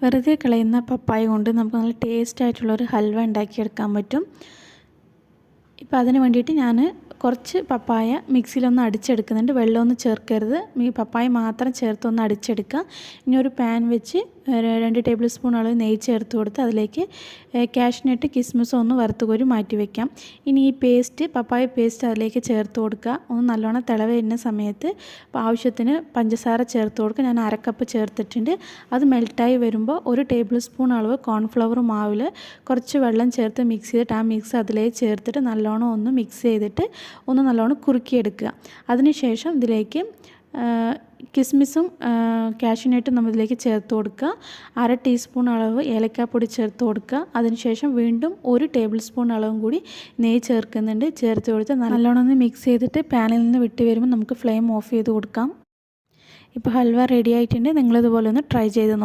വെറുതെ കളയുന്ന പപ്പായ കൊണ്ട് നമുക്ക് നല്ല ടേസ്റ്റ് ആയിട്ടുള്ളൊരു ഹൽവ ഉണ്ടാക്കിയെടുക്കാൻ പറ്റും. ഇപ്പോൾ അതിന് വേണ്ടിയിട്ട് ഞാൻ കുറച്ച് പപ്പായ മിക്സിയിലൊന്ന് അടിച്ചെടുക്കുന്നുണ്ട്. വെള്ളമൊന്നും ചേർക്കരുത്. ഈ പപ്പായ മാത്രം ചേർത്തൊന്ന് അടിച്ചെടുക്കുക. ഇനി ഒരു പാൻ വെച്ച് 2 ടേബിൾ സ്പൂൺ അളവ് നെയ്യ് ചേർത്ത് കൊടുത്ത് അതിലേക്ക് കാഷ്നട്ട് കിസ്മിസും ഒന്ന് വറുത്ത് കോരി മാറ്റി വയ്ക്കാം. ഇനി ഈ പപ്പായ പേസ്റ്റ് അതിലേക്ക് ചേർത്ത് കൊടുക്കുക. ഒന്ന് നല്ലോണം തിളവ് വരുന്ന സമയത്ത് ആവശ്യത്തിന് പഞ്ചസാര ചേർത്ത് കൊടുക്കുക. ഞാൻ 1/2 കപ്പ് ചേർത്തിട്ടുണ്ട്. അത് മെൽറ്റായി വരുമ്പോൾ 1 ടേബിൾ സ്പൂൺ അളവ് കോൺഫ്ലവർ മാവിൽ കുറച്ച് വെള്ളം ചേർത്ത് മിക്സ് ചെയ്തിട്ട് ആ മിക്സ് അതിലേക്ക് ചേർത്തിട്ട് നല്ലോണം ഒന്ന് മിക്സ് ചെയ്തിട്ട് ഒന്ന് നല്ലോണം കുറുക്കിയെടുക്കുക. അതിനുശേഷം ഇതിലേക്ക് കിസ്മിസും കാഷ്യൂനട്ടും നമ്മൾ ഇതിലേക്ക് ചേർത്ത് കൊടുക്കുക. 1/2 ടീസ്പൂൺ അളവ് ഏലക്കാപ്പൊടി ചേർത്ത് കൊടുക്കുക. അതിനുശേഷം വീണ്ടും 1 ടേബിൾ സ്പൂൺ അളവും കൂടി നെയ്യ് ചേർക്കുന്നുണ്ട്. ചേർത്ത് കൊടുത്ത് നല്ലോണം ഒന്ന് മിക്സ് ചെയ്തിട്ട് പാനിൽ നിന്ന് വിട്ട് വരുമ്പോൾ നമുക്ക് ഫ്ലെയിം ഓഫ് ചെയ്ത് കൊടുക്കാം. ഇപ്പോൾ ഹൽവ റെഡി ആയിട്ടുണ്ട്. നിങ്ങളിതുപോലെ ഒന്ന് ട്രൈ ചെയ്ത് നോക്കുക.